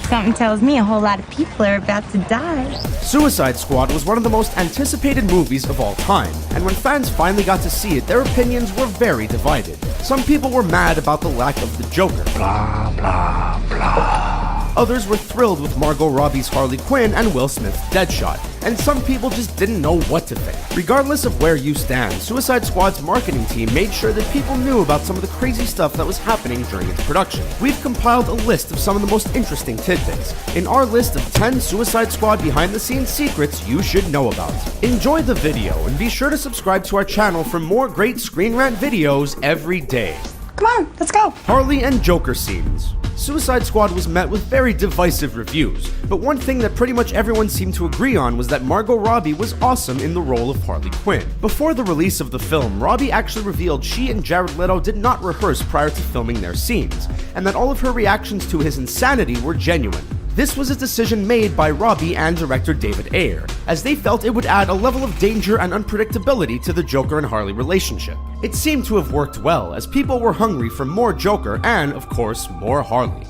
Something tells me a whole lot of people are about to die. Suicide Squad was one of the most anticipated movies of all time, and when fans finally got to see it, their opinions were very divided. Some people were mad about the lack of the Joker. Blah, blah, blah. Others were thrilled with Margot Robbie's Harley Quinn and Will Smith's Deadshot, and some people just didn't know what to think. Regardless of where you stand, Suicide Squad's marketing team made sure that people knew about some of the crazy stuff that was happening during its production. We've compiled a list of some of the most interesting tidbits in our list of 10 Suicide Squad behind-the-scenes secrets you should know about. Enjoy the video and be sure to subscribe to our channel for more great Screen Rant videos every day. Come on, let's go! Harley and Joker scenes. Suicide Squad was met with very divisive reviews, but one thing that pretty much everyone seemed to agree on was that Margot Robbie was awesome in the role of Harley Quinn. Before the release of the film, Robbie actually revealed she and Jared Leto did not rehearse prior to filming their scenes, and that all of her reactions to his insanity were genuine. This was a decision made by Robbie and director David Ayer, as they felt it would add a level of danger and unpredictability to the Joker and Harley relationship. It seemed to have worked well, as people were hungry for more Joker and, of course, more Harley.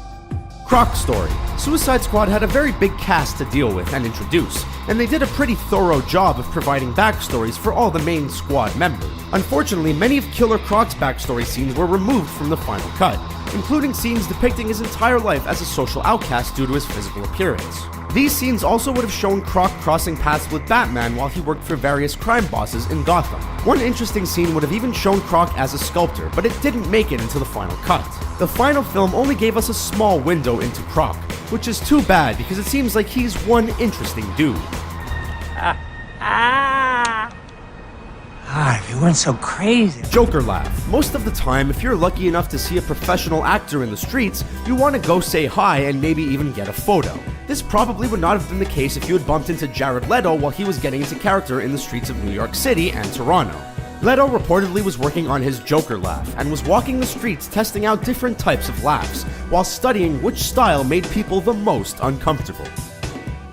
Croc story. Suicide Squad had a very big cast to deal with and introduce, and they did a pretty thorough job of providing backstories for all the main squad members. Unfortunately, many of Killer Croc's backstory scenes were removed from the final cut, including scenes depicting his entire life as a social outcast due to his physical appearance. These scenes also would have shown Croc crossing paths with Batman while he worked for various crime bosses in Gotham. One interesting scene would have even shown Croc as a sculptor, but it didn't make it into the final cut. The final film only gave us a small window into Croc, which is too bad because it seems like he's one interesting dude. If you weren't so crazy. Joker laugh. Most of the time, if you're lucky enough to see a professional actor in the streets, you want to go say hi and maybe even get a photo. This probably would not have been the case if you had bumped into Jared Leto while he was getting into character in the streets of New York City and Toronto. Leto reportedly was working on his Joker laugh and was walking the streets testing out different types of laughs, while studying which style made people the most uncomfortable.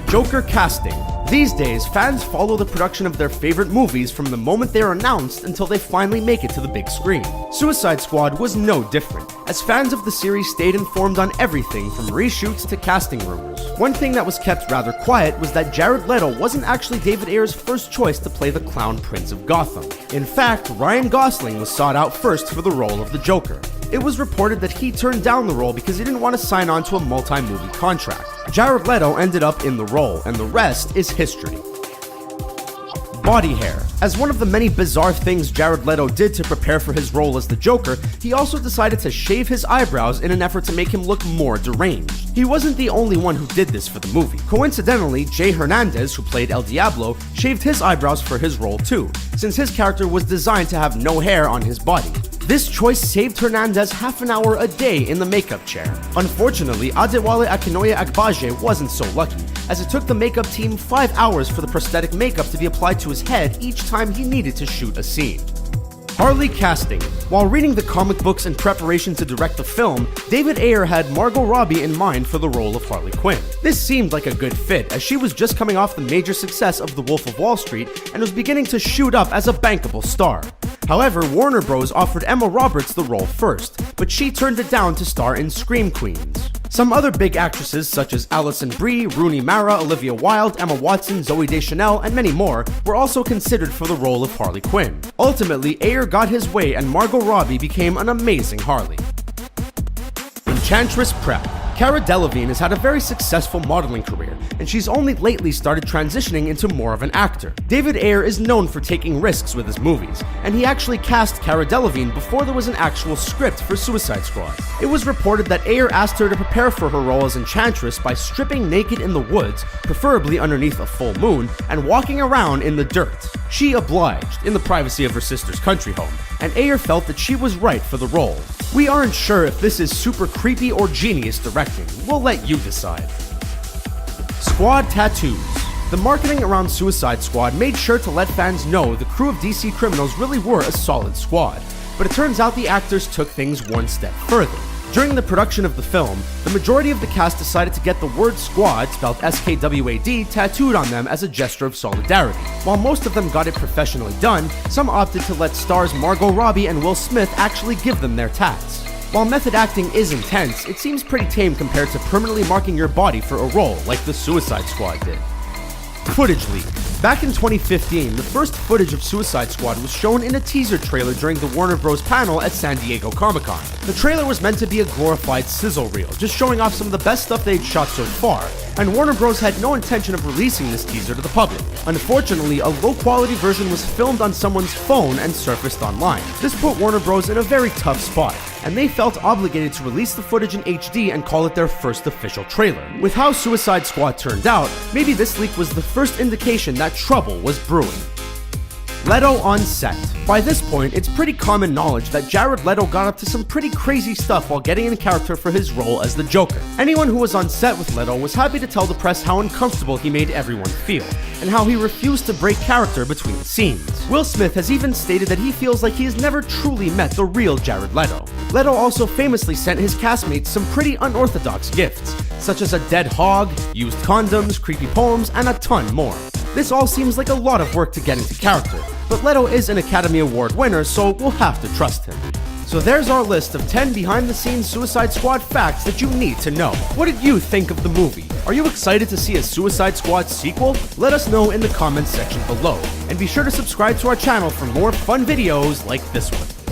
Joker casting. These days, fans follow the production of their favorite movies from the moment they are announced until they finally make it to the big screen. Suicide Squad was no different, as fans of the series stayed informed on everything from reshoots to casting rumors. One thing that was kept rather quiet was that Jared Leto wasn't actually David Ayer's first choice to play the Clown Prince of Gotham. In fact, Ryan Gosling was sought out first for the role of the Joker. It was reported that he turned down the role because he didn't want to sign on to a multi-movie contract. Jared Leto ended up in the role, and the rest is history. Body hair. As one of the many bizarre things Jared Leto did to prepare for his role as the Joker, he also decided to shave his eyebrows in an effort to make him look more deranged. He wasn't the only one who did this for the movie. Coincidentally, Jay Hernandez, who played El Diablo, shaved his eyebrows for his role too, since his character was designed to have no hair on his body. This choice saved Hernandez half an hour a day in the makeup chair. Unfortunately, Adewale Akinnuoye Agbaje wasn't so lucky, as it took the makeup team 5 hours for the prosthetic makeup to be applied to his head each time he needed to shoot a scene. Harley casting. While reading the comic books in preparation to direct the film, David Ayer had Margot Robbie in mind for the role of Harley Quinn. This seemed like a good fit, as she was just coming off the major success of The Wolf of Wall Street and was beginning to shoot up as a bankable star. However, Warner Bros. Offered Emma Roberts the role first, but she turned it down to star in Scream Queens. Some other big actresses such as Alison Brie, Rooney Mara, Olivia Wilde, Emma Watson, Zooey Deschanel, and many more were also considered for the role of Harley Quinn. Ultimately, Ayer got his way and Margot Robbie became an amazing Harley. Enchantress prep. Cara Delevingne has had a very successful modeling career, and she's only lately started transitioning into more of an actor. David Ayer is known for taking risks with his movies, and he actually cast Cara Delevingne before there was an actual script for Suicide Squad. It was reported that Ayer asked her to prepare for her role as Enchantress by stripping naked in the woods, preferably underneath a full moon, and walking around in the dirt. She obliged, in the privacy of her sister's country home, and Ayer felt that she was right for the role. We aren't sure if this is super creepy or genius directing. We'll let you decide. Squad tattoos. The marketing around Suicide Squad made sure to let fans know the crew of DC criminals really were a solid squad, but it turns out the actors took things one step further. During the production of the film, the majority of the cast decided to get the word squad, spelled SKWAD, tattooed on them as a gesture of solidarity. While most of them got it professionally done, some opted to let stars Margot Robbie and Will Smith actually give them their tats. While method acting is intense, it seems pretty tame compared to permanently marking your body for a role like the Suicide Squad did. Footage leak. Back in 2015, the first footage of Suicide Squad was shown in a teaser trailer during the Warner Bros. Panel at San Diego Comic-Con. The trailer was meant to be a glorified sizzle reel, just showing off some of the best stuff they'd shot so far, and Warner Bros. Had no intention of releasing this teaser to the public. Unfortunately, a low-quality version was filmed on someone's phone and surfaced online. This put Warner Bros. In a very tough spot, and they felt obligated to release the footage in HD and call it their first official trailer. With how Suicide Squad turned out, maybe this leak was the first indication that trouble was brewing. Leto on set. By this point, it's pretty common knowledge that Jared Leto got up to some pretty crazy stuff while getting in character for his role as the Joker. Anyone who was on set with Leto was happy to tell the press how uncomfortable he made everyone feel, and how he refused to break character between scenes. Will Smith has even stated that he feels like he has never truly met the real Jared Leto. Leto also famously sent his castmates some pretty unorthodox gifts, such as a dead hog, used condoms, creepy poems, and a ton more. This all seems like a lot of work to get into character, but Leto is an Academy Award winner, so we'll have to trust him. So there's our list of 10 behind-the-scenes Suicide Squad facts that you need to know. What did you think of the movie? Are you excited to see a Suicide Squad sequel? Let us know in the comments section below, and be sure to subscribe to our channel for more fun videos like this one.